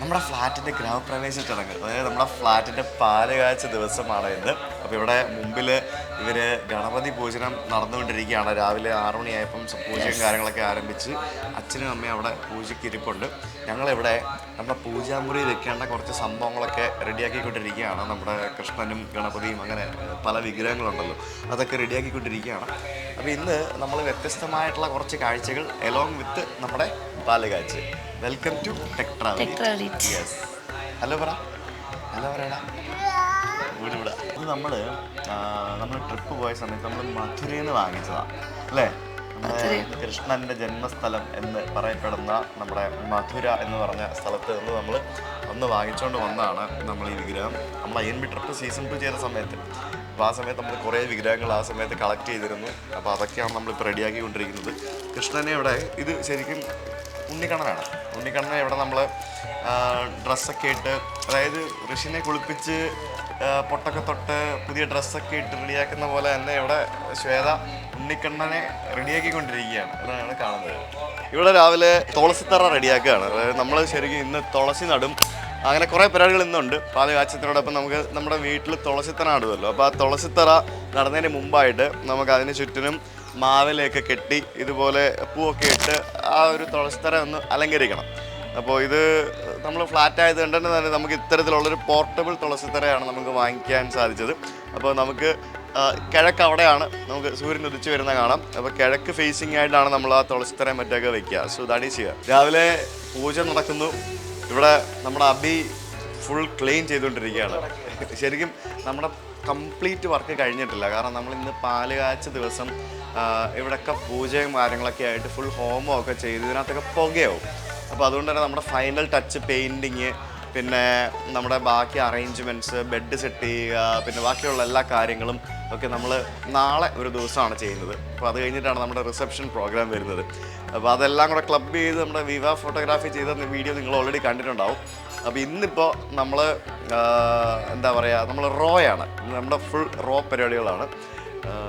നമ്മുടെ ഫ്ലാറ്റിൻ്റെ ഗൃഹപ്രവേശ ചടങ്ങ്, അതായത് നമ്മുടെ ഫ്ലാറ്റിൻ്റെ പാല് കാഴ്ച ദിവസമാണ് ഇന്ന്. അപ്പോൾ ഇവിടെ മുമ്പിൽ ഇവർ ഗണപതി പൂജനം നടന്നുകൊണ്ടിരിക്കുകയാണ്. രാവിലെ 6 മണിയായപ്പം പൂജയും കാര്യങ്ങളൊക്കെ ആരംഭിച്ച് അച്ഛനും അമ്മയും അവിടെ പൂജയ്ക്ക് ഇരിപ്പുണ്ട്. ഞങ്ങളിവിടെ നമ്മുടെ പൂജാമുറി വെക്കേണ്ട കുറച്ച് സംഭവങ്ങളൊക്കെ റെഡിയാക്കിക്കൊണ്ടിരിക്കുകയാണ്. നമ്മുടെ കൃഷ്ണനും ഗണപതിയും അങ്ങനെ പല വിഗ്രഹങ്ങളുണ്ടല്ലോ, അതൊക്കെ റെഡിയാക്കിക്കൊണ്ടിരിക്കുകയാണ്. അപ്പോൾ ഇന്ന് നമ്മൾ വ്യത്യസ്തമായിട്ടുള്ള കുറച്ച് കാഴ്ചകൾ എലോങ് വിത്ത് നമ്മുടെ പാല് കാഴ്ച. Welcome to Tech Travel. Yes, hello പറ, ഹലോ പറയടാ. വീട് ഇത് നമ്മൾ ട്രിപ്പ് പോയ സമയത്ത് നമ്മൾ മധുരയിൽ നിന്ന് വാങ്ങിച്ചതാണ് അല്ലേ? നമ്മുടെ കൃഷ്ണൻ്റെ ജന്മസ്ഥലം എന്ന് പറയപ്പെടുന്ന നമ്മുടെ മധുര എന്ന് പറഞ്ഞ സ്ഥലത്ത് നിന്ന് നമ്മൾ ഒന്ന് വാങ്ങിച്ചുകൊണ്ട് വന്നതാണ് നമ്മൾ ഈ വിഗ്രഹം. നമ്മൾ INB ട്രിപ്പ് സീസൺ 2 ചെയ്ത സമയത്ത്, അപ്പോൾ ആ സമയത്ത് നമ്മൾ കുറേ വിഗ്രഹങ്ങൾ ആ സമയത്ത് കളക്ട് ചെയ്തിരുന്നു. അപ്പോൾ അതൊക്കെയാണ് നമ്മളിപ്പോൾ റെഡിയാക്കിക്കൊണ്ടിരിക്കുന്നത്. കൃഷ്ണനെ ഇവിടെ ഇത് ശരിക്കും ഉണ്ണിക്കണ്ണനാണ്. ഉണ്ണിക്കണ്ണനെ ഇവിടെ നമ്മൾ ഡ്രസ്സൊക്കെ ഇട്ട്, അതായത് ഋഷിനെ കുളിപ്പിച്ച് പൊട്ടൊക്കെ തൊട്ട് പുതിയ ഡ്രസ്സൊക്കെ ഇട്ട് റെഡിയാക്കുന്ന പോലെ തന്നെ ഇവിടെ ശ്വേത ഉണ്ണിക്കണ്ണനെ റെഡിയാക്കിക്കൊണ്ടിരിക്കുകയാണ്. അതാണ് കാണുന്നത്. ഇവിടെ രാവിലെ തുളസിത്തറ റെഡിയാക്കുകയാണ്. അതായത് നമ്മൾ ശരിക്കും ഇന്ന് തുളസി നടും. അങ്ങനെ കുറേ പരിപാടികൾ ഇന്നുണ്ട്. പാല് കാച്ചത്തിനോടൊപ്പം നമുക്ക് നമ്മുടെ വീട്ടിൽ തുളസിത്തറ നടുമല്ലോ. അപ്പോൾ ആ തുളസിത്തറ നടന്നതിന് മുമ്പായിട്ട് നമുക്ക് അതിന് ചുറ്റിനും മാവിലയൊക്കെ കെട്ടി ഇതുപോലെ പൂവൊക്കെ ഇട്ട് ആ ഒരു തുളസിത്തറ ഒന്ന് അലങ്കരിക്കണം. അപ്പോൾ ഇത് നമ്മൾ ഫ്ലാറ്റ് ആയതുകൊണ്ട് തന്നെ നമുക്ക് ഇത്തരത്തിലുള്ളൊരു പോർട്ടബിൾ തുളസിത്തറയാണ് നമുക്ക് വാങ്ങിക്കാൻ സാധിച്ചത്. അപ്പോൾ നമുക്ക് കിഴക്ക് അവിടെയാണ് നമുക്ക് സൂര്യൻ ഉദിച്ച് വരുന്ന കാണാം. അപ്പോൾ കിഴക്ക് ഫേസിങ് ആയിട്ടാണ് നമ്മൾ ആ തുളസിത്തറയും മറ്റൊക്കെ വെക്കുക. So that is here. രാവിലെ പൂജ നടക്കുന്നു. ഇവിടെ നമ്മുടെ അബി ഫുൾ ക്ലീൻ ചെയ്തുകൊണ്ടിരിക്കുകയാണ്. ശരിക്കും നമ്മുടെ കംപ്ലീറ്റ് വർക്ക് കഴിഞ്ഞിട്ടില്ല. കാരണം നമ്മൾ ഇന്ന് പാല് കാച്ച ദിവസം ഇവിടെയൊക്കെ പൂജയും കാര്യങ്ങളൊക്കെ ആയിട്ട് ഫുൾ ഹോമം ഒക്കെ ചെയ്ത് ഇതിനകത്തൊക്കെ പുകയാവും. അപ്പോൾ അതുകൊണ്ട് തന്നെ നമ്മുടെ ഫൈനൽ ടച്ച് പെയിൻറ്റിങ്, പിന്നെ നമ്മുടെ ബാക്കി അറേഞ്ച്മെൻറ്റ്സ്, ബെഡ് സെറ്റ് ചെയ്യുക, പിന്നെ ബാക്കിയുള്ള എല്ലാ കാര്യങ്ങളും ഒക്കെ നമ്മൾ നാളെ ഒരു ദിവസമാണ് ചെയ്യുന്നത്. അപ്പോൾ അത് കഴിഞ്ഞിട്ടാണ് നമ്മുടെ റിസപ്ഷൻ പ്രോഗ്രാം വരുന്നത്. അപ്പോൾ അതെല്ലാം കൂടെ ക്ലബ് ചെയ്ത് നമ്മുടെ വിവാഹ ഫോട്ടോഗ്രാഫി ചെയ്ത വീഡിയോ നിങ്ങൾ ഓൾറെഡി കണ്ടിട്ടുണ്ടാവും. അപ്പോൾ ഇന്നിപ്പോൾ നമ്മൾ എന്താ പറയുക, നമ്മൾ റോയാണ്, നമ്മുടെ ഫുൾ റോ പരിപാടികളാണ്.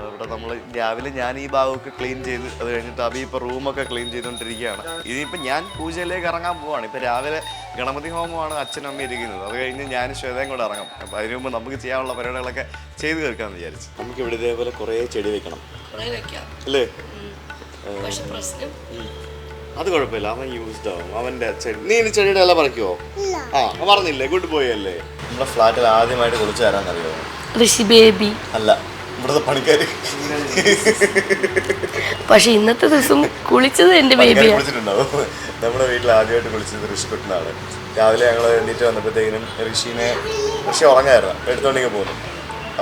ഇവിടെ നമ്മൾ രാവിലെ ഞാൻ ഈ ഭാഗമൊക്കെ ക്ലീൻ ചെയ്ത് അത് കഴിഞ്ഞിട്ട് അബി ഇപ്പോൾ റൂമൊക്കെ ക്ലീൻ ചെയ്തുകൊണ്ടിരിക്കുകയാണ്. ഇനിയിപ്പോൾ ഞാൻ പൂജയിലേക്ക് ഇറങ്ങാൻ പോവാണ്. ഇപ്പോൾ രാവിലെ ഗണപതി ഹോമമാണ് അച്ഛനും അമ്മ ഇരിക്കുന്നത്. അത് കഴിഞ്ഞ് ഞാൻ ശ്വേതയും കൂടെ ഇറങ്ങാം. അപ്പോൾ അതിന് മുമ്പ് നമുക്ക് ചെയ്യാനുള്ള പരിപാടികളൊക്കെ ചെയ്ത് തീർക്കാമെന്ന് വിചാരിച്ചു. നമുക്ക് ഇവിടെ ഇതേപോലെ കുറേ ചെടി വെക്കണം അല്ലേ? അത് കുഴപ്പമില്ല, അവൻ യൂസ്ഡ് ആവും. അവൻ്റെ ചെടി, നീ ഇനി ചെടിയുടെ എല്ലാം പറിക്കുമോ? ആ പറഞ്ഞില്ലേ, ഗുഡ് ബോയ് അല്ലേ? നമ്മുടെ ഫ്ലാറ്റിൽ ആദ്യമായിട്ട് കുളിച്ച് തരാന്നറിയോ? ഋഷി ബേബി അല്ല, ഇവിടുത്തെ പണിക്കാര്. പക്ഷെ ഇന്നത്തെ ദിവസം കുളിച്ചത് എൻ്റെ ബേബി കുളിച്ചിട്ടുണ്ടാവും. നമ്മുടെ വീട്ടിൽ ആദ്യമായിട്ട് കുളിച്ചത് ഋഷിക്കുട്ടനാണ്. രാവിലെ ഞങ്ങൾ എണീറ്റ് വന്നപ്പോഴത്തേക്കിനും ഋഷി ഉറങ്ങായിരുന്നു, എടുത്തോണ്ടെങ്കിൽ പോകുന്നു.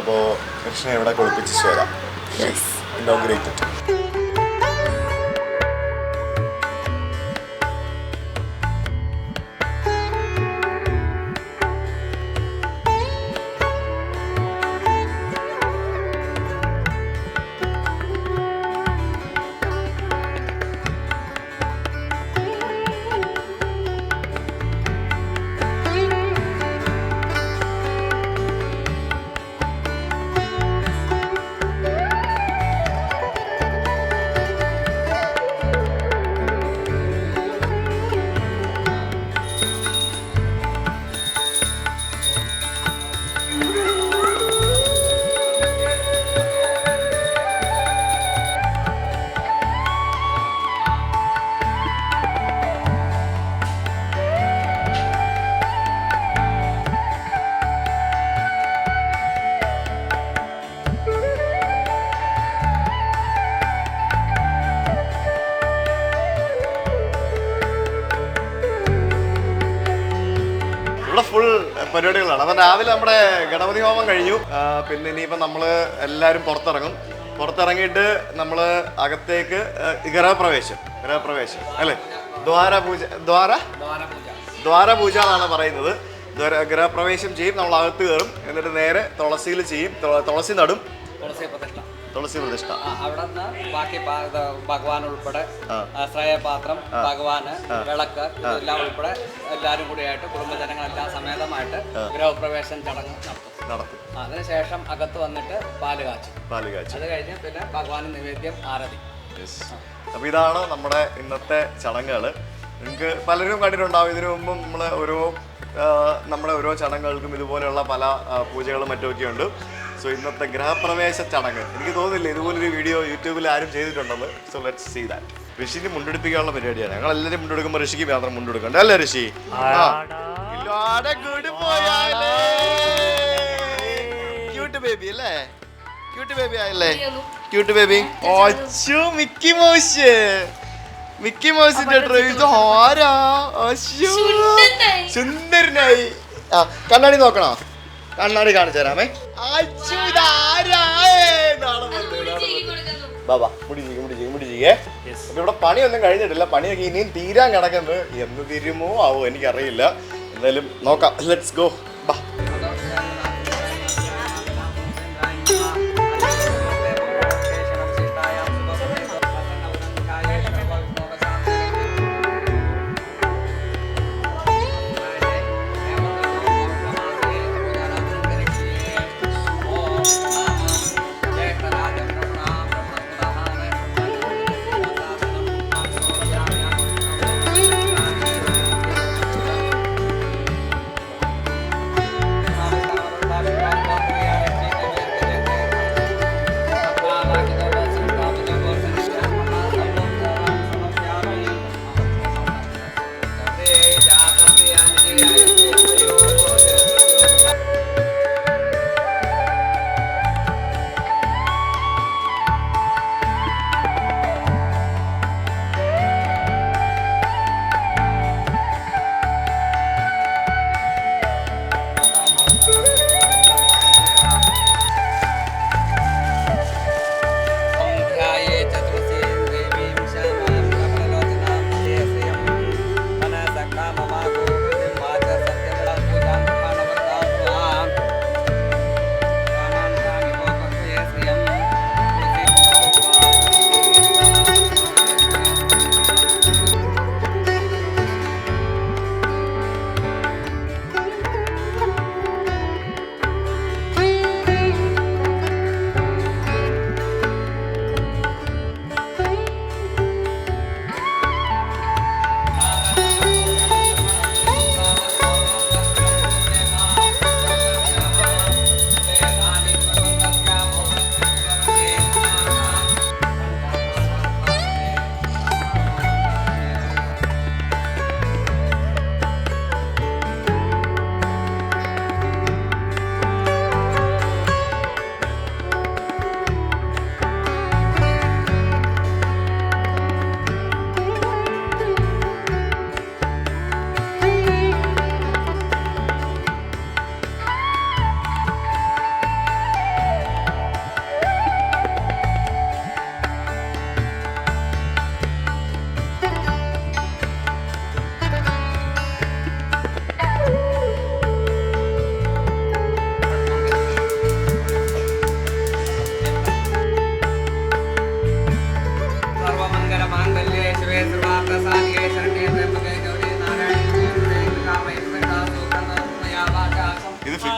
അപ്പോൾ ഋഷിനെ ഇവിടെ കുളിപ്പിച്ച് ചേരാം. ഇനോഗ്രേറ്റഡ്. ഇവിടെ ഫുൾ പരിപാടികളാണ്. അപ്പം രാവിലെ നമ്മുടെ ഗണപതി ഹോമം കഴിഞ്ഞു. പിന്നെ ഇനിയിപ്പം നമ്മൾ എല്ലാവരും പുറത്തിറങ്ങിയിട്ട് നമ്മൾ അകത്തേക്ക് ഗൃഹപ്രവേശം അല്ലേ? ദ്വാരപൂജ എന്നാണ് പറയുന്നത്. ഗൃഹപ്രവേശം ചെയ്യും, നമ്മൾ അകത്ത് കയറും, എന്നിട്ട് നേരെ തുളസിയിൽ ചെയ്യും, തുളസി നടും, തുളസി പ്രതിഷ്ഠ. അവിടെ നിന്ന് ബാക്കി ഭഗവാൻ ഉൾപ്പെടെ ശ്രേയപാത്രം, ഭഗവാന്, വിളക്ക് ഇതെല്ലാം ഉൾപ്പെടെ എല്ലാവരും കൂടിയായിട്ട് കുടുംബജനങ്ങളെല്ലാം സമേതമായിട്ട് ഗൃഹപ്രവേശം ചടങ്ങ് നടത്തും. അതിനുശേഷം അകത്ത് വന്നിട്ട് പാല് കാച്ചും. അത് കഴിഞ്ഞ് പിന്നെ ഭഗവാന് നിവേദ്യം, ആരതി. അപ്പോൾ ഇതാണ് നമ്മുടെ ഇന്നത്തെ ചടങ്ങുകൾ. നിങ്ങൾക്ക് പലരും കണ്ടിട്ടുണ്ടാവും ഇതിനു മുമ്പും നമ്മുടെ ഓരോ ചടങ്ങുകൾക്കും ഇതുപോലെയുള്ള പല പൂജകളും മറ്റുമൊക്കെ ഉണ്ട്. സോ ഇന്നത്തെ ഗൃഹപ്രവേശ ചടങ്ങ് എനിക്ക് തോന്നുന്നില്ല ഇതുപോലൊരു വീഡിയോ യൂട്യൂബിൽ ആരും ചെയ്തിട്ടുണ്ടെന്ന്. So let's see that. ഋഷിന് മുണ്ടെടുപ്പിക്കാനുള്ള പരിപാടിയാണ്. ഞങ്ങൾ എല്ലാവരും മുണ്ടെടുക്കുമ്പോൾ ഋഷിക്ക് മാത്രം മുണ്ടെടുക്കണ്ട അല്ലേ ഋഷി? ക്യൂട്ട് ബേബി അല്ലേ? ക്യൂട്ട് ബേബി ആയല്ലേ? Cute baby. മിക്കി മൗസിന്റെ ഡ്രൈവ് ആരാ? സുന്ദരനായി. ആ കണ്ണാടി നോക്കണോ? കണ്ണാടി കാണിച്ചു തരാമേ. ബാബാ മുടിച്ചിരിക്കേ. അപ്പൊ ഇവിടെ പണിയൊന്നും കഴിഞ്ഞിട്ടില്ല. പണിയൊക്കെ ഇനിയും തീരാൻ കിടക്കുന്നത്. എന്ന് തീരുമോ ആവോ എനിക്കറിയില്ല. എന്തായാലും നോക്കാം. Let's go. ബാ.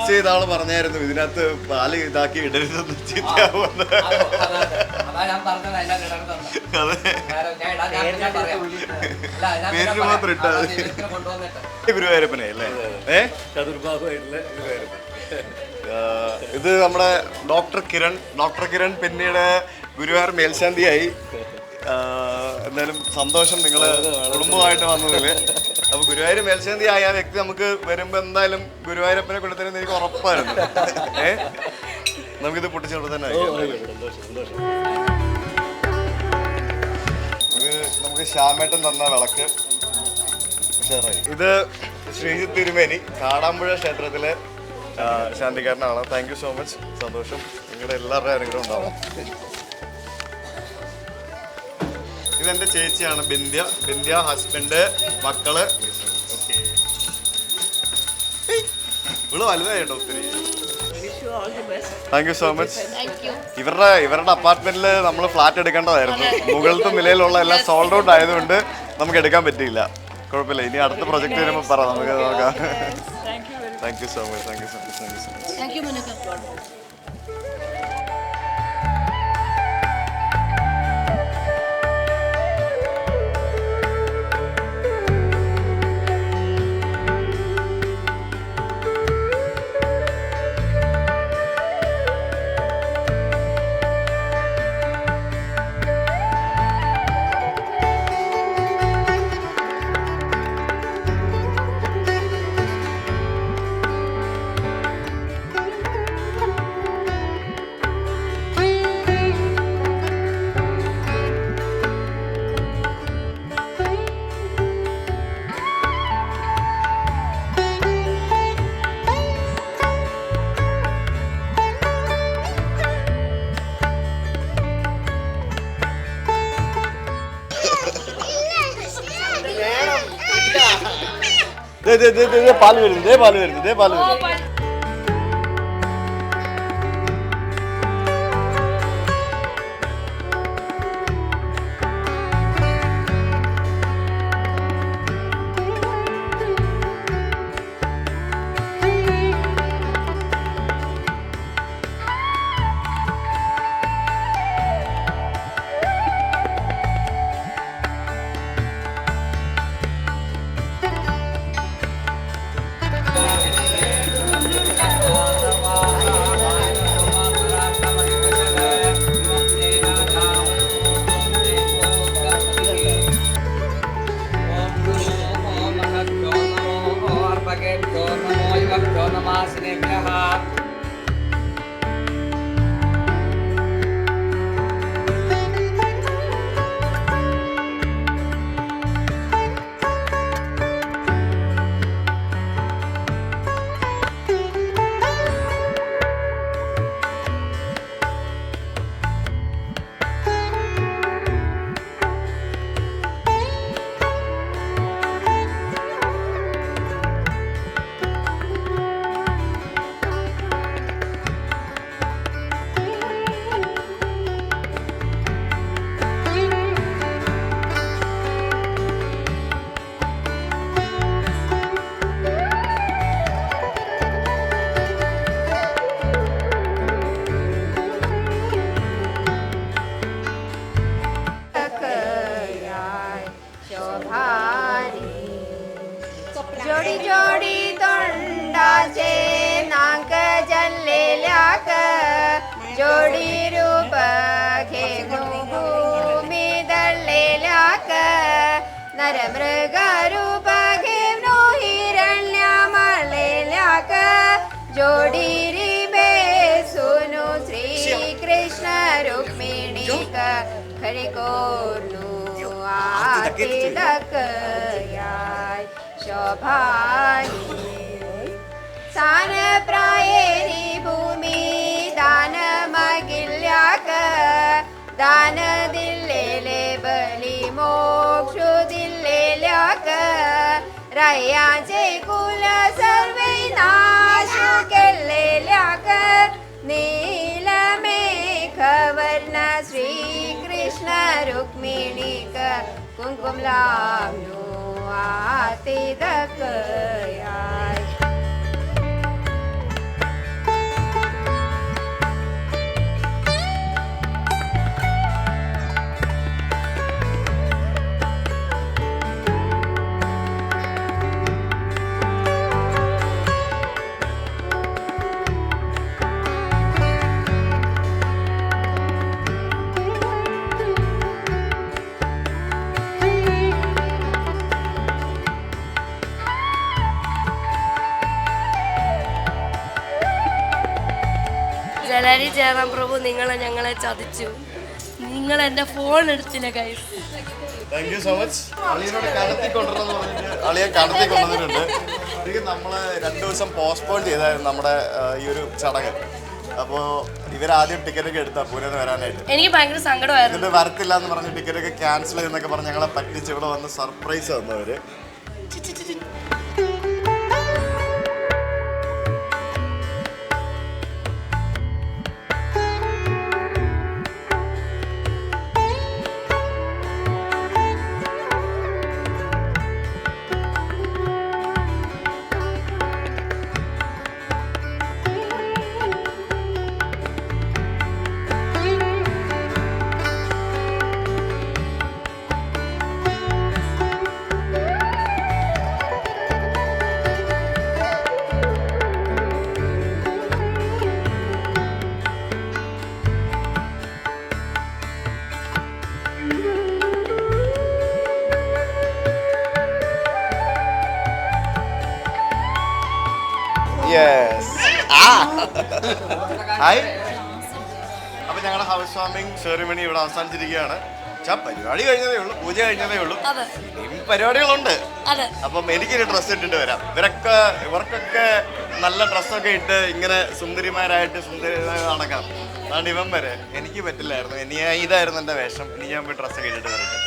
ചെയ്ത ആള് പറഞ്ഞായിരുന്നു ഇതിനകത്ത് പാല് ഇതാക്കി ഇടരുതെന്ന്. ചീത്തയാവുമെന്ന്. പേരിന് മാത്രം ഇട്ടാൽ ഗുരുവായൂരപ്പനെ അല്ലേ? ചതുർബാഹുവായിട്ടുള്ള ഗുരുവായൂരപ്പൻ. ഇത് നമ്മുടെ ഡോക്ടർ കിരൺ പിന്നീട് ഗുരുവായൂർ മേൽശാന്തിയായി. എന്തായാലും സന്തോഷം നിങ്ങൾ കുടുംബമായിട്ട് വന്നതിൽ. അപ്പൊ ഗുരുവായൂർ മേൽശാന്തി ആയ ആ വ്യക്തി നമുക്ക് വരുമ്പോ എന്തായാലും ഗുരുവായൂരപ്പനെ കൊണ്ടുതരുന്ന എനിക്ക് ഉറപ്പായിരുന്നു. നമുക്കിത് പൊട്ടിച്ചോണ്ട് തന്നെ നമുക്ക് ശ്യാമേട്ടൻ തന്ന വിളക്ക്. ഇത് ശ്രീജിത്ത് തിരുമേനി കാടാമ്പുഴ ക്ഷേത്രത്തിലെ ശാന്തിക്കാരനാണ്. Thank you so much. സന്തോഷം. നിങ്ങളുടെ എല്ലാവരുടെയും അനുഗ്രഹം ഉണ്ടാവും. ഇതെന്റെ ചേച്ചിയാണ് ബിന്ധ്യ ഹസ്ബൻഡ് മക്കള്. ഇവള് വലുതായിട്ടോ ഒത്തിരി. Thank you so much. ഇവരുടെ അപ്പാർട്ട്മെന്റിൽ നമ്മൾ ഫ്ലാറ്റ് എടുക്കേണ്ടതായിരുന്നു. മുകളിലത്തെ നിലയിലുള്ള എല്ലാം സോൾഡ് ഔട്ട് ആയതുകൊണ്ട് നമുക്ക് എടുക്കാൻ പറ്റിയില്ല. കുഴപ്പമില്ല, ഇനി അടുത്ത പ്രൊജക്ട് വരുമ്പോൾ പറ, നമുക്ക് നോക്കാം. Thank you so much. Thank you so much. Thank you. പാല് വരുന്നു. जोडी जोडी तोंडाचे नाक जल्लेल्या जोडी रूप घेऊन भूमी दळलेल्या नरमृग रूप घेऊन हिरण्या मारलेल्या जोडी रिबे सुनु श्री कृष्ण रुक्मिणी खरी कोरनु आते दकयाय शोभानी सान प्रायेरी भूमी दान मागिल्याक दान दिलेले बली मोक्ष दिलेल्याक रायाचे कुल सर्वे नाश केलेल्याक नील मेघ वर्ण श्री कृष्ण रुक्मिणीक कुंकुम लावलो आते दकयाय ജലരി ജയറാം പ്രഭു ഞങ്ങളെ ചതിച്ചു. നിങ്ങൾ എൻ്റെ ഫോൺ എടുത്തില്ല guys. Thank you so much. അളിയനോട് കടത്തിക്കൊണ്ടിരുന്നു പറഞ്ഞിട്ട് അളിയെ കടത്തിക്കൊണ്ടിരുന്നുണ്ട്. ശരിക്കും നമ്മൾ 2 ദിവസം പോസ്റ്റ്പോൺ ചെയ്തായിരുന്നു നമ്മുടെ ഈ ഒരു ചടങ്ങ്. അപ്പോൾ ഇവരാദ്യം ടിക്കറ്റൊക്കെ എടുത്താൽ പൂനെന്ന് വരാനായിട്ട്. എനിക്ക് ഭയങ്കര സങ്കടമായിരുന്നു. എന്നിട്ട് വരത്തില്ല എന്ന് പറഞ്ഞ് ടിക്കറ്റൊക്കെ ക്യാൻസൽ ചെയ്തെന്നൊക്കെ പറഞ്ഞ് ഞങ്ങളെ പറ്റിച്ച് ഇവിടെ വന്ന് സർപ്രൈസ് തന്നവര്. ഹായ്. അപ്പൊ ഞങ്ങളുടെ ഹൗസ് വാമിംഗ് സെറിമണി ഇവിടെ അവസാനിച്ചിരിക്കുകയാണ്. പരിപാടി കഴിഞ്ഞതേ ഉള്ളൂ, പൂജ കഴിഞ്ഞതേ ഉള്ളൂ. ഇനിയും പരിപാടികളുണ്ട്. അപ്പം എനിക്കൊരു ഡ്രസ്സ് ഇട്ടിട്ട് വരാം. ഇവർക്കൊക്കെ നല്ല ഡ്രസ്സൊക്കെ ഇട്ട് ഇങ്ങനെ സുന്ദരിമാരായിട്ട് നടക്കാം. അതുകൊണ്ട് ഇവൻ വരെ എനിക്ക് പറ്റില്ലായിരുന്നു. ഇതായിരുന്നു എൻ്റെ വേഷം. ഇനി ഞാൻ പോയി ഡ്രസ്സൊക്കെ ഇട്ടിട്ട് വരട്ടെ.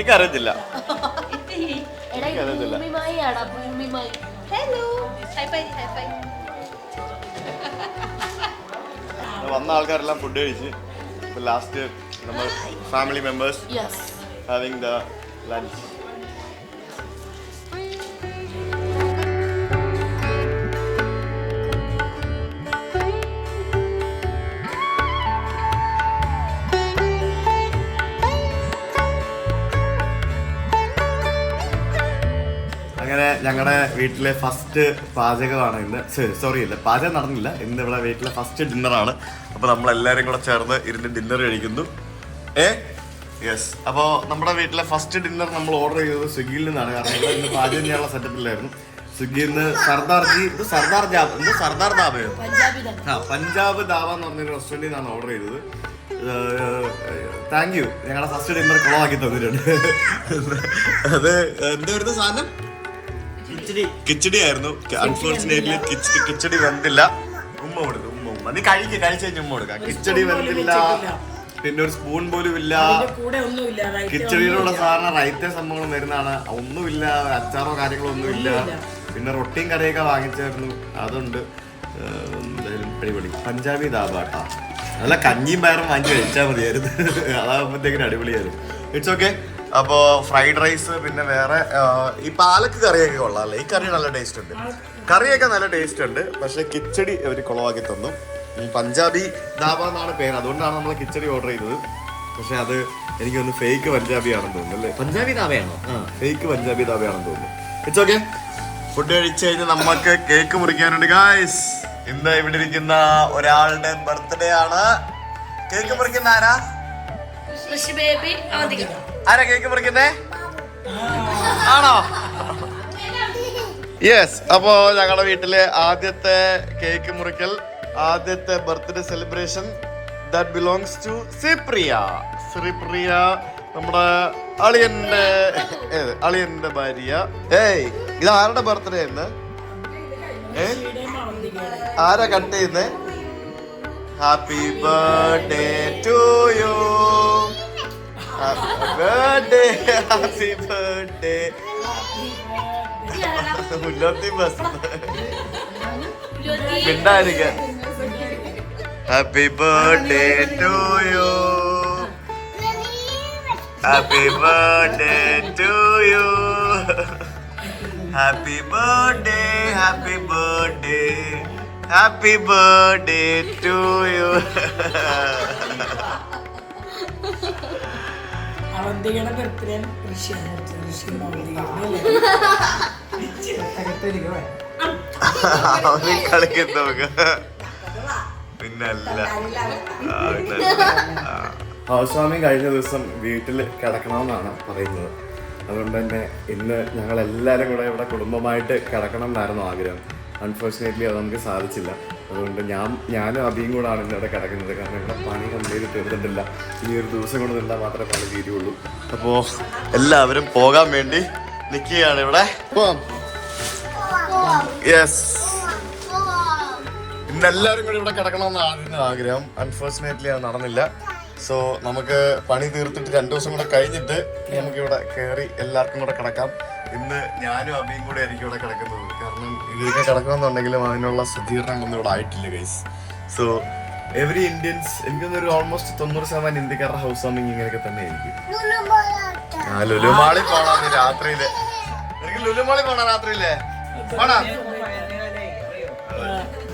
എനിക്കറിയത്തില്ല. വന്ന ആൾക്കാരെല്ലാം ഫുഡ് കഴിച്ച് ലാസ്റ്റ് നമ്മൾ family members having the lunch. അങ്ങനെ ഞങ്ങളുടെ വീട്ടിലെ ഫസ്റ്റ് പാചകമാണ് ഇന്ന്. സോറി ഇല്ല, പാചകം നടന്നില്ല. ഇന്ന് ഇവിടെ വീട്ടിലെ ഫസ്റ്റ് ഡിന്നറാണ്. അപ്പോൾ നമ്മളെല്ലാവരും കൂടെ ചേർന്ന് ഇരുന്ന് ഡിന്നർ കഴിക്കുന്നു. യെസ്. അപ്പോൾ നമ്മുടെ വീട്ടിലെ ഫസ്റ്റ് ഡിന്നർ നമ്മൾ ഓർഡർ ചെയ്തത് സ്വിഗ്ഗിയിൽ നിന്നാണ്. കാരണം ഇവിടെ ഇന്ന് പാചകം ചെയ്യാനുള്ള സെറ്റപ്പിലായിരുന്നു. സ്വിഗ്ഗിയിൽ നിന്ന് സർദാർ ധാബയോ പഞ്ചാബ് ധാബ എന്ന് പറഞ്ഞൊരു റെസ്റ്റോറൻറ്റിൽ നിന്നാണ് ഓർഡർ ചെയ്തത്. Thank you. ഞങ്ങളുടെ ഫസ്റ്റ് ഡിന്നർ കുളമാക്കി തന്നിട്ടുണ്ട്. അത് എന്തായിരുന്നു സാധനം? കിച്ചടി ആയിരുന്നു. അൺഫോർച്ചുനേറ്റ്ലി കിച്ചടി വന്നില്ല. ഉമ്മ കൊടുത്തു. ഉമ്മ നീ കഴിച്ചു കഴിഞ്ഞ് ഉമ്മ കൊടുക്കാം. കിച്ചടി വന്നില്ല. പിന്നെ ഒരു സ്പൂൺ പോലും ഇല്ല. കിച്ചടിയിലുള്ള സാധാരണ റൈത്ത സംഭവങ്ങൾ വരുന്നതാണ്. ഒന്നുമില്ല, അച്ചാറോ കാര്യങ്ങളോ ഒന്നുമില്ല. പിന്നെ റൊട്ടിയും കറിയൊക്കെ വാങ്ങിച്ചായിരുന്നു, അതുണ്ട്. എന്തായാലും അടിപൊളി പഞ്ചാബി ധാബാട്ടാ. നല്ല കഞ്ഞിയും പയറും വാങ്ങിച്ച് കഴിച്ചാൽ മതിയായിരുന്നു. അതാകുമ്പോഴത്തേക്കിനും അടിപൊളിയായിരുന്നു. It's okay. അപ്പോൾ ഫ്രൈഡ് റൈസ്, പിന്നെ വേറെ ഈ പാലക്ക് കറിയൊക്കെ കൊള്ളാം അല്ലേ? ഈ കറി നല്ല ടേസ്റ്റ് ഉണ്ട്. കറിയൊക്കെ നല്ല ടേസ്റ്റ് ഉണ്ട്. പക്ഷെ കിച്ചടി അവർ കുളവാക്കി തന്നു. പഞ്ചാബി ധാബ എന്നാണ് പേര്, അതുകൊണ്ടാണ് നമ്മൾ കിച്ചടി ഓർഡർ ചെയ്തത്. പക്ഷെ അത് എനിക്കൊന്ന് ഫേക്ക് പഞ്ചാബി ആണെന്ന് തോന്നുന്നു അല്ലേ? പഞ്ചാബി ധാബയാണോ? ഫേക്ക് പഞ്ചാബി ധാബയാണെന്ന് തോന്നുന്നു. It's okay. ഫുഡ് കഴിച്ച് കഴിഞ്ഞ് നമുക്ക് കേക്ക് മുറിക്കാനുണ്ട് ഗായ്സ്. ഇന്ന് ഇവിടെ ഇരിക്കുന്ന ഒരാളുടെ ബർത്ത്ഡേ ആണ്. കേക്ക് മുറിക്കുന്ന ആരാ? ആരാ കേക്ക് മുറിക്കുന്നേ? ആണോ? യെസ്. അപ്പോ ഞങ്ങളുടെ വീട്ടിലെ ആദ്യത്തെ കേക്ക് മുറിക്കൽ, ആദ്യത്തെ birthday celebration that belongs to Sripriya. നമ്മുടെ അളിയന്റെ ഭാര്യ. ഇത് ആരുടെ ബർത്ത്ഡേ എന്ന്? ആരാ കട്ട് ചെയ്യുന്നേ? Happy birthday to you. Happy birthday മിണ്ടായിരിക്കാൻ. Happy birthday to you. Happy birthday to you. Happy birthday happy birthday happy birthday to you. അവന് കളിക്കുന്ന പിന്നല്ല. ഹൗസ് വാമിങ് കഴിഞ്ഞ ദിവസം വീട്ടിൽ കിടക്കണമെന്നാണ് പറയുന്നത്. അതുകൊണ്ട് തന്നെ ഇന്ന് ഞങ്ങൾ എല്ലാവരും കൂടെ ഇവിടെ കുടുംബമായിട്ട് കിടക്കണം എന്നായിരുന്നു ആഗ്രഹം. അൺഫോർച്ചുനേറ്റ്ലി അത് നമുക്ക് സാധിച്ചില്ല. അതുകൊണ്ട് ഞാനും അബിയും കൂടാണ് ഇന്നിവിടെ കിടക്കുന്നത്. കാരണം ഇവിടെ പണി കംപ്ലീറ്റ് തീർന്നിട്ടില്ല. ഇനി ഒരു ദിവസം കൊണ്ട് നിന്നാൽ മാത്രമേ പണി തീരുള്ളൂ. അപ്പോൾ എല്ലാവരും പോകാൻ വേണ്ടി നിൽക്കുകയാണ് ഇവിടെ. യെസ്. ഇന്ന് എല്ലാവരും കൂടി ഇവിടെ കിടക്കണമെന്നാണ് ആഗ്രഹം. അൺഫോർച്ചുനേറ്റ്ലി അത് നടന്നില്ല. സോ നമുക്ക് പണി തീർത്തിട്ട് 2 ദിവസം കൂടെ കഴിഞ്ഞിട്ട് നമുക്കിവിടെ കയറി എല്ലാവർക്കും കൂടെ കിടക്കാം. ഇന്ന് ഞാനും അബിയും കൂടെ ആയിരിക്കും ഇവിടെ കിടക്കുന്നത്. കാരണം ഇതിലേക്ക് കിടക്കണമെന്നുണ്ടെങ്കിലും അതിനുള്ള സജ്ജീകരണങ്ങളൊന്നും ഇവിടെ ആയിട്ടില്ല ഗൈസ്. സോ എവറി ഇന്ത്യൻസ്, എനിക്കൊന്നൊരു ഓൾമോസ്റ്റ് 90% ഇന്ത്യക്കാരുടെ ഹൗസ് വാമിങ് ഇങ്ങനെയൊക്കെ തന്നെ ആയിരിക്കും. ലുലുമാളി പോണം രാത്രിയില്. എനിക്ക് ലുലുമാളി പോണം രാത്രിയില്ലേ?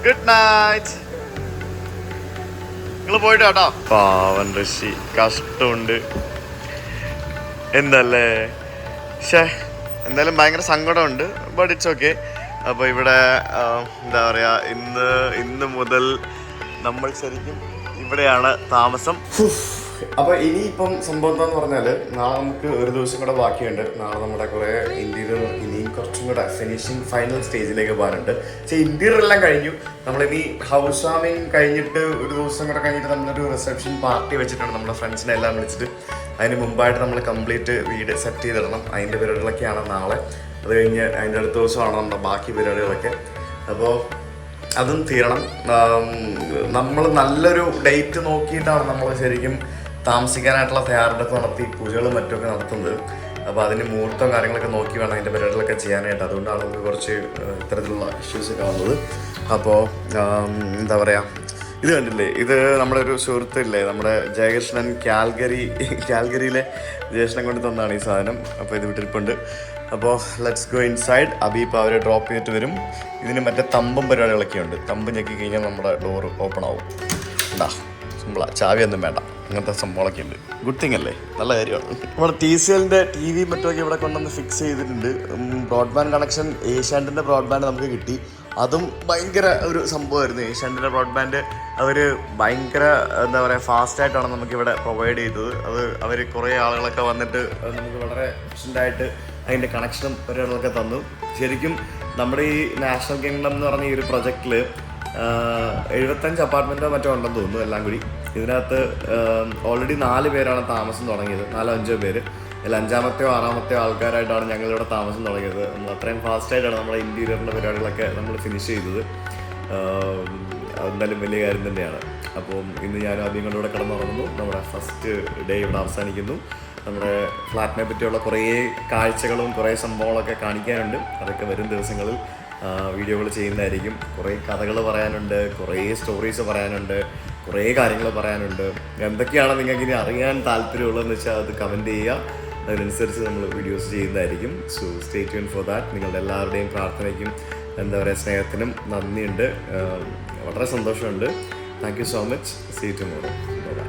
Good night. നിങ്ങൾ പോയിട്ട് കേട്ടോ. പാവൻ ഋഷി കഷ്ടമുണ്ട് എന്തല്ലേ. എന്തായാലും ഭയങ്കര സങ്കടമുണ്ട്. But it's okay. അപ്പോൾ ഇവിടെ എന്താ പറയുക, ഇന്ന് മുതൽ നമ്മൾ ശരിക്കും ഇവിടെയാണ് താമസം. അപ്പോൾ ഇനിയിപ്പം സംഭവം എന്താന്ന് പറഞ്ഞാൽ, നാളെ നമുക്ക് ഒരു ദിവസം കൂടെ ബാക്കിയുണ്ട്. നാളെ നമ്മുടെ കുറേ ഇൻറ്റീരിയർ ഇനിയും കുറച്ചും കൂടെ ഫിനിഷിങ് ഫൈനൽ സ്റ്റേജിലേക്ക് പോകാനുണ്ട്. പക്ഷേ ഇൻറ്റീരിയർ എല്ലാം കഴിഞ്ഞു. നമ്മളിനി ഹൗസ് വാമിങ് കഴിഞ്ഞിട്ട് ഒരു ദിവസം കൂടെ കഴിഞ്ഞിട്ട് നമ്മളൊരു റിസപ്ഷൻ പാർട്ടി വെച്ചിട്ടുണ്ട്. നമ്മുടെ ഫ്രണ്ട്സിനെ എല്ലാം വിളിച്ചിട്ട് അതിന് മുമ്പായിട്ട് നമ്മൾ കംപ്ലീറ്റ് വീട് സെറ്റ് ചെയ്തിടണം. അതിൻ്റെ പരിപാടികളൊക്കെയാണ് നാളെ. അത് കഴിഞ്ഞ് അതിൻ്റെ അടുത്ത ദിവസമാണ് നമ്മുടെ ബാക്കി പരിപാടികളൊക്കെ. അപ്പോൾ അതും തീരണം. നമ്മൾ നല്ലൊരു ഡേറ്റ് നോക്കിയിട്ടാണ് നമ്മൾ ശരിക്കും താമസിക്കാനായിട്ടുള്ള തയ്യാറെടുപ്പ് നടത്തി പൂജകളും മറ്റുമൊക്കെ നടത്തുന്നത്. അപ്പോൾ അതിന് മുഹൂർത്തം കാര്യങ്ങളൊക്കെ നോക്കി വേണം അതിൻ്റെ പരിപാടികളൊക്കെ ചെയ്യാനായിട്ട്. അതുകൊണ്ടാണ് നമുക്ക് കുറച്ച് ഇത്തരത്തിലുള്ള ഇഷ്യൂസൊക്കെ വന്നത്. അപ്പോൾ എന്താ പറയുക, ഇത് കണ്ടില്ലേ, ഇത് നമ്മുടെ ഒരു സുഹൃത്തില്ലേ, നമ്മുടെ ജയകൃഷ്ണൻ കാൽഗരിയിലെ ജയകൃഷ്ണൻ കൊണ്ട് തന്നാണ് ഈ സാധനം. അപ്പോൾ ഇത് വിട്ടിരിപ്പുണ്ട്. അപ്പോൾ ലെറ്റ്സ് ഗോ ഇൻസൈഡ്. അബി ഇപ്പോൾ അവരെ ഡ്രോപ്പ് ചെയ്തിട്ട് വരും. ഇതിന് മറ്റേ തമ്പും പരിപാടികളൊക്കെ ഉണ്ട്. തമ്പ് ഞെക്കി കഴിഞ്ഞാൽ നമ്മുടെ ഡോർ ഓപ്പൺ ആവും. ഉണ്ടാ സിമ്പിളാ, ചാവിയൊന്നും വേണ്ട, അങ്ങനത്തെ സംഭവങ്ങളൊക്കെ ഉണ്ട്. ഗുഡ് തിങ് അല്ലേ, നല്ല കാര്യമാണ്. നമ്മുടെ TCLൻ്റെ TV മറ്റുമൊക്കെ ഇവിടെ കൊണ്ടുവന്ന് ഫിക്സ് ചെയ്തിട്ടുണ്ട്. ബ്രോഡ്ബാൻഡ് കണക്ഷൻ ഏഷ്യാനെറ്റിൻ്റെ ബ്രോഡ്ബാൻഡ് നമുക്ക് കിട്ടി. അതും ഭയങ്കര ഒരു സംഭവമായിരുന്നു. ഏഷ്യാനെറ്റിൻ്റെ ബ്രോഡ്ബാൻഡ് അവർ ഭയങ്കര എന്താ പറയുക ഫാസ്റ്റായിട്ടാണ് നമുക്കിവിടെ പ്രൊവൈഡ് ചെയ്തത്. അത് അവർ കുറേ ആളുകളൊക്കെ വന്നിട്ട് നമുക്ക് വളരെ എഫിഷ്യൻ്റായിട്ട് അതിൻ്റെ കണക്ഷനും പരിപാടികളൊക്കെ തന്നു. ശരിക്കും നമ്മുടെ ഈ നാഷണൽ കിങ്ഡം എന്ന് പറഞ്ഞ ഈ ഒരു പ്രൊജക്റ്റിൽ 75 അപ്പാർട്ട്മെൻറ്റോ മറ്റോ ഉണ്ടെന്ന് തോന്നുന്നു എല്ലാം കൂടി. ഇതിനകത്ത് ഓൾറെഡി 4 പേരാണ് താമസം തുടങ്ങിയത്, 4-5 പേര്. അതിൽ 5-മത്തെയോ 6-മത്തെയോ ആൾക്കാരായിട്ടാണ് ഞങ്ങളിവിടെ താമസം തുടങ്ങിയത്. നമ്മൾ അത്രയും ഫാസ്റ്റായിട്ടാണ് നമ്മുടെ ഇൻറ്റീരിയറിൻ്റെ പരിപാടികളൊക്കെ നമ്മൾ ഫിനിഷ് ചെയ്തത്. അതെന്തായാലും വലിയ കാര്യം തന്നെയാണ്. അപ്പോൾ ഇന്ന് ഞാനും അബിയും കൊണ്ട് ഇവിടെ കിടന്നുറങ്ങുന്നു. നമ്മുടെ ഫസ്റ്റ് ഡേ ഇവിടെ അവസാനിക്കുന്നു. നമ്മുടെ ഫ്ലാറ്റിനെ പറ്റിയുള്ള കുറേ കാഴ്ചകളും കുറേ സംഭവങ്ങളൊക്കെ കാണിക്കാനുണ്ട്. അതൊക്കെ വരും ദിവസങ്ങളിൽ വീഡിയോകൾ ചെയ്യുന്നതായിരിക്കും. കുറേ കഥകൾ പറയാനുണ്ട്, കുറേ സ്റ്റോറീസ് പറയാനുണ്ട്, കുറേ കാര്യങ്ങൾ പറയാനുണ്ട്. എന്തൊക്കെയാണ് നിങ്ങൾക്ക് ഇനി അറിയാൻ താല്പര്യമുള്ളതെന്ന് വെച്ചാൽ അത് കമൻറ്റ് ചെയ്യുക. അതിനനുസരിച്ച് നമ്മൾ വീഡിയോസ് ചെയ്യുന്നതായിരിക്കും. So stay tune for that. നിങ്ങളുടെ എല്ലാവരുടെയും പ്രാർത്ഥനയ്ക്കും എന്താ പറയുക സ്നേഹത്തിനും നന്ദിയുണ്ട്. വളരെ സന്തോഷമുണ്ട്. Thank you so much. See you tomorrow. By.